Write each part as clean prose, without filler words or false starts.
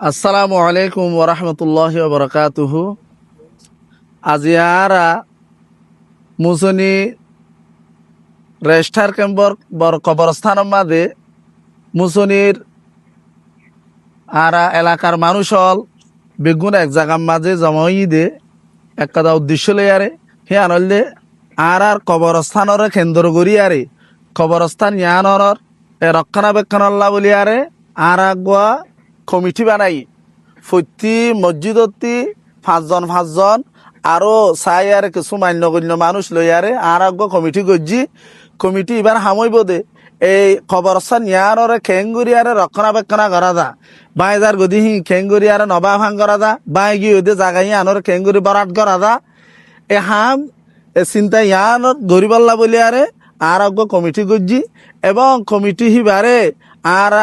আসসালামু আলাইকুম ওরহমতুল্লাহি ওবরাকাতুহু। আজি আরা মুসনি রেস্টার কেম্বর বর কবরস্থানের মাঝে মুসনির আরা এলাকার মানুষ হল বেগুন এক জায়গার মাঝে জমাই দে একটা উদ্দেশ্য লইয়ারে হে আনলে আর কবরস্থানের কেন্দ্র করি আরে কবরস্থান ইয়ানর রক্ষণাবেক্ষণ বলিয়ারে আর আগুয়া কমিটি বানাই প্রতি মসজিদতি পাঁচজন আরো চাই আর কিছু মান্যগণ্য মানুষ লইয়ারে আর আগুয়া কমিটি গজ্জি কমিটি এবার হামইব দে এই কবরস্থান ইয়ানরে খেঙ্গুরিয়ারে রক্ষণাবেক্ষণ করা যা বাই যার গদি হি খেঙ্গুরিয়ারে নবা ভাঙ করা যা বাই গিয়ে ওদের জায়গায় আনর খেঙ্গুরি বরাট করা যা এ হাম এ চিন্তা ইয়ানত গরিবাল্লা বলিয়ারে আর আগুয়া কমিটি গজ্জি এবং কমিটি হিবারে আর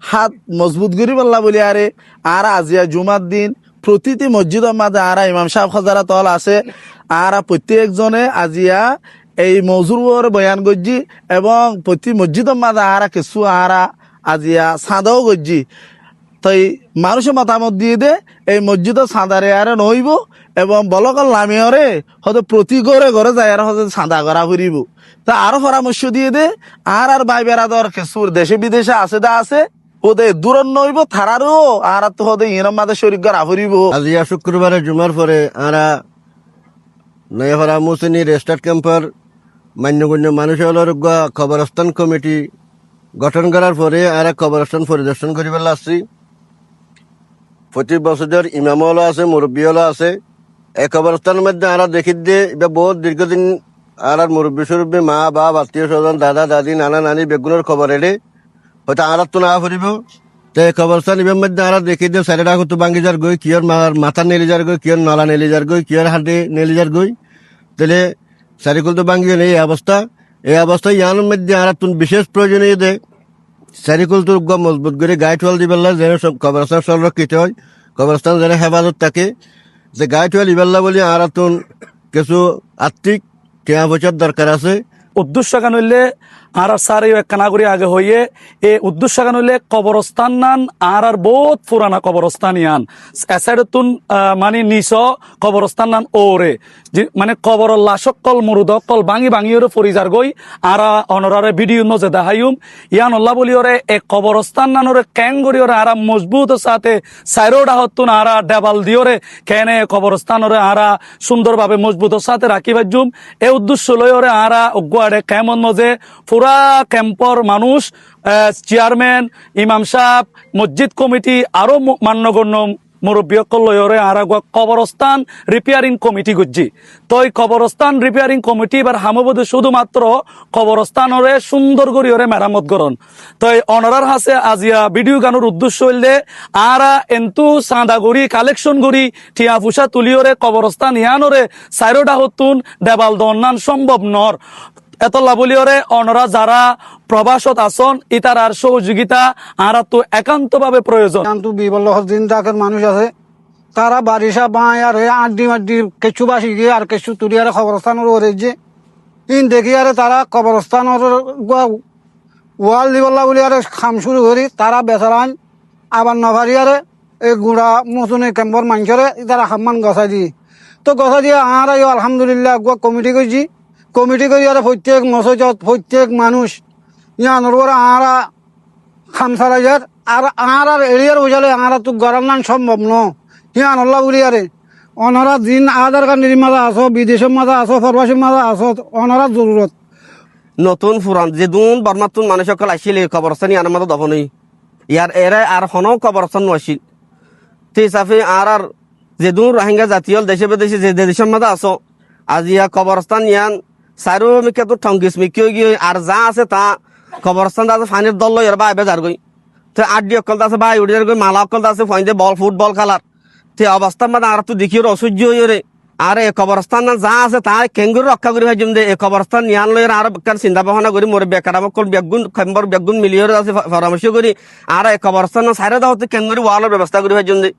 হাত মজবুত করি বললা বলি আরে আর আজিয়া জুমার দিন প্রতিটি মসজিদের মাঝে আর ইমাম সাহেব হাজারা তল আছে আর প্রত্যেকজনে আজিয়া এই মজুর বয়ান গজ্জি এবং প্রতি মসজিদের মাঝে আর কিছু আর আজিয়া সাদাও গজ্জি তাই মানুষের মতামত দিয়ে দে এই মসজিদের সাঁদারে আর নইব এবং বলকল নামিয়রে হয়তো প্রতি ঘরে ঘরে যায় আর হয়তো সাঁদা করা ফুরিব তা আরো পরামর্শ দিয়ে দে আর বাই বেড়াদর কিছুর দেশে বিদেশে আছে দা আছে ওদের দূরন নইব থারারও আর তো হতে ইনম মাঝে শরীর করা ফুরিব। আজিয়া শুক্রবারে জুমার পরে আরা নয়াপাড়া মুসিনি রেস্টার্ট ক্যাম্পার মান্যগণ্য মানুষ হলের খবরস্থান কমিটি গঠন করার পরে আর খবরস্থান পরিদর্শন করিবার আসছি। প্রতি বছর ইমাম হলো আছে, মুরব্বী হলো আছে। এই খবরস্থানের মধ্যে আর দেখি দিয়ে এবার বহুত দীর্ঘদিন আর মুরব্বী সুরব্বী মা বাপ আত্মীয় স্বজন দাদা দাদি নানা নানি বেগুনের খবর এলে হয়তো আর তো না ফুরিব। তো এই খবরস্থান ইমার মধ্যে আর দেখি দিয়ে সাইডে রাখো তো ভাঙ্গি যার গই কিয়র মাথা নেলি যার গই কিয়র নলা নেলি যার গই কিয়র হাতে নেলি যার গই তাহলে সারিকুল তো ভাঙ্গি নেই এই অবস্থা ইয়ানোর মধ্যে আর তুন বিশেষ প্রয়োজনীয় দে সারিকুল তোর মজবুত করে গাইড ওয়াল দিবেলা যেন কবরস্থান সংরক্ষিত হয়, কবরস্থান যেন হেফাজত থাকে। যে গাইড ওয়াল ইবেলা বলি আর তুন কিছু আর্থিক টিয়া পয়সার দরকার আছে। উদ্দেশ্য কেন হইলে আর সারে কানাগুড়ি আগে হইয়ে এ উদ্দেশ্য কেন হইলে কবরস্থান নান আর বহুত পুরানা কবরস্থান ইয়ান এসাইডতুন মানে নিচ কবরস্থান নান ওরে মানে কবর লাশক কল মুরুদ কল ভাঙি ভাঙিওরে ফরিজার গই আর অনরারে ভিডিও নজে দেখাইম ইয়ান আল্লাহ বলি ওরে এ কবরস্থান নানরে ক্যাঙ্গুরি ওরে আর মজবুত সাথে সাইরোডা হতুন আর ডেবাল দিওরে কেনে কবরস্থানরে আর সুন্দরভাবে মজবুত সাথে রাখি ভাজুম এ উদ্দেশ্য লই ওরে আর অগুয়াড়ে কেমন মজে পুরা ক্যাম্পর মানুষ চেয়ারম্যান ইমাম সাহেব মসজিদ কমিটি আরো মান্যগণ্য মুরব্বী লয়রে আর কবরস্থান রিপেয়ারিং কমিটি গুজি তো এই কবরস্থান রিপেয়ারিং কমিটি এবার হামবদে শুধুমাত্র কবরস্থানরে সুন্দর করি ওরে মেরামত করন। তো এই অনারার হাসে আজিয়া ভিডিও গানোর উদ্দেশ্য হইলে আর এন্তু চাঁদা গড়ি কালেকশন গড়ি টিয়া ফুসা তুলিওরে কবরস্থান ইয়ানোরে সাইরোডা হতুন দেবাল দন্নান সম্ভব নর এতলা বলিওরে অনরা যারা প্রবাসত আসন ইতার আর সহযোগিতা আর তো একান্ত ভাবে প্রয়োজন। কিন্তু বিবল দিন তাকের মানুষ আছে তারা বারিশা বাঁয় আর আড্ডি মাড্ডি কেঁচু বাসি গিয়ে আর কেঁচু তুলি আর খবরস্থানের ওরে যে ইন দেখি আর তারা কবরস্থানের ওয়াল দিবল্লা বলি আর খাম শুরু করি তারা বেচারান আবার নভারি আর এই গুড়া মসুনি ক্যাম্পর মানুষরে তারা হাম্মান গছাই দিয়ে তো গছা দিয়ে আর আলহামদুলিল্লাহ কমিটি করছি কমিটি করি আর প্রত্যেক মসজিদ প্রত্যেক মানুষ ইয়ানোর আর খাম চালাই যার আর এরিয়ার বোঝালে আর তো গরম নান সম্ভব ন ইয়ান আল্লাহ বলি আরে অনারা দিন আধার কার্ডের মাঝে আসো বিদেশের মাঝে আসো প্রবাসীর মাঝে আসো অনারা জরুরত নতুন ফুরান যেদুন বর্মাতুন মানুষ সকল আসিল কবরস্থান ইয়ার মতো দফনই ইয়ার এরে আর হনও কবরস্থান আসিল তে হিসাবে আর যেদুন রোহিঙ্গা জাতীয় দেশে বিদেশে যে দেশের মাঝে আসো আজিয়া কবরস্থান ইয়ান সাইরো মিকে তো ঠঙ্গিস মিকিও গিয়ে আর যা আছে তা কবরস্থান আছে ফানির দল লই বা বেজার গই তো আড্ডি অকল আছে বা উড়িয়ার গই মালা অকল আছে ফাইন্দে বল ফুটবল খেলার তে অবস্থার মধ্যে আর তো দেখিও অসহ্য হয়ে রে আর এই কবরস্থান যা আছে তা কেঙ্গুরি রক্ষা করি ভাই জমদে এই কবরস্থান নিয়ান লই আর চিন্তা ভাবনা করি মোর বেকার অকল বেগুন খেম্বর বেগুন মিলিয়র আছে পরামর্শ করি আর এই কবরস্থান সাইরে দাও কেঙ্গুরি ওয়ালের ব্যবস্থা করি ভাই জমদে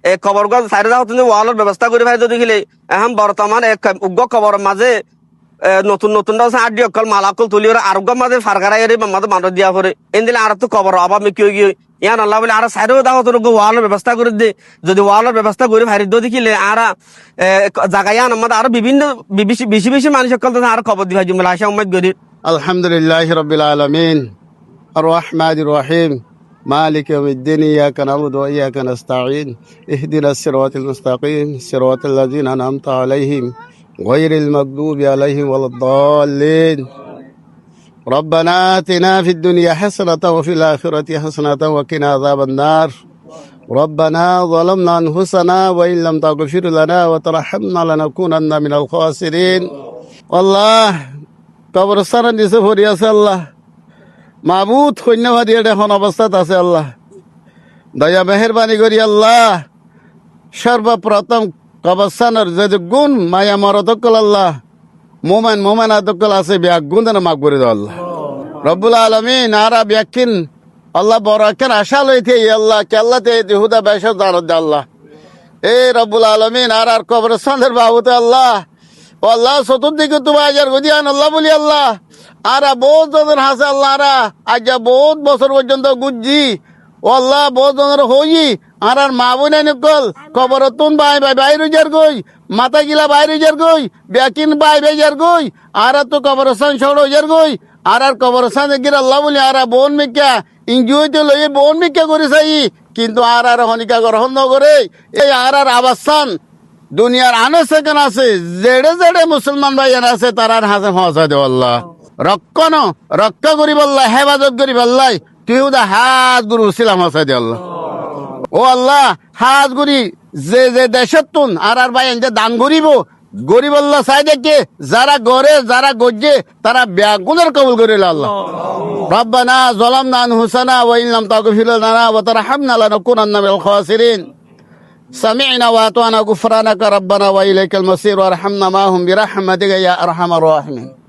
এই কবরগঞ্জ সাইরে দাও ওয়ালের ব্যবস্থা করি ভাই যদি গেলে এখন বর্তমান এক উগ্র কবর মাঝে নতুন নতুন আড্ডি অকল মালা অকল তুলি ওরা আরোগ্য মাঝে ফারগারাই মাঝে মানুষ দিয়া পরে এন দিলে আর তো কবর অভাব কি গিয়ে ইয়ান আল্লাহ বলে আর সাইডেও দাও তোর ওয়ালের ব্যবস্থা করে দে যদি ওয়ালের ব্যবস্থা করে ভারি দো দেখিলে আর জায়গা ইয়ান আমাদের আরো বিভিন্ন বেশি বেশি মানুষ সকল আর খবর দিবা জুমলা আশা উম্মত গরি الحمد لله رب العالمين الرحمن الرحيم مالك يوم الدين إياك نعبد وإياك نستعين اهدنا الصراط المستقيم صراط الذين أنعمت عليهم غير المغضوب عليهم ولا الضالين ربنا آتنا في الدنيا حسنة وفي الآخرة حسنة وقنا عذاب النار ربنا ظلمنا أنفسنا وإن لم تغفر لنا وترحمنا لنكونن من الخاسرين والله কবরস্থানের নিচে পড়ে আছে আল্লাহ মাহবুদ সৈন্যবাদী এখন অবস্থাত আছে আল্লাহ দয়া মেহরবানি করি আল্লাহ সর্বপ্রথম কবরস্থানের যে গুণ মায়া মরতকল আল্লাহ মোমেন আদকল আছে ব্যাগ গুণ মাগ করে দাও আল্লাহ রব্বুল আলমিন আরা ব্যাকিন আল্লাহ বড় কেন আশা লইতে আল্লাহ কেল্লাতে হুদা বেশ জানত আল্লাহ এ রব্বুল আলমিন আর কবরস্থানের বাবুতে আল্লাহ ও আল্লাহ চতুর্দিকে তোমার আজার গদিয়ান আল্লাহ বলি আল্লাহ আরা বহুত জনের হাসে আল্লাহ আরা আজ বহুত বছর পর্যন্ত গুজি ও আল্লাহ বহুত জনের হই আর মা বোনে নিকল কবরতুন বাইরে যার গই মাথা গিলা বাইরে যার গই ব্যাকিন বাইরে যার গই আর তো কবরস্থান ছড়ো যার গই আর কবরস্থান গিয়ে আল্লাহ বলি আরা বোন মিকা ইঞ্জুইতে লইয়ে বোন মিকা করে চাই কিন্তু আর হনিকা গ্রহণ নকরে এই আর আবাসান দুনিয়ার আনে সেখান আছে জেড়ে জেড়ে মুসলমান ভাইয়ার আছে তার হাতে পৌঁছা দেব আল্লাহ রক্ষা করি বললাই হেফাজত করি বললাই তুই হাত গুরু ছিলাম পৌঁছা দে আল্লাহ ও আল্লাহ হাত গুরি যে দেশের তুন আর ভাই যে দান করিব গরিব আল্লাহ চাই দেখে যারা গড়ে যারা গজ্জে তারা ব্যাগুনের কবুল করিল আল্লাহ রব্বানা যালামনা আনফুসানা ওয়া ইন লাম তাগফির লানা ওয়া তারহামনা লানাকুনান্না মিনাল খাসিরিন سمعنا وأطعنا غفرانك ربنا وإليك المصير وارحمنا معهم برحمتك يا أرحم الراحمين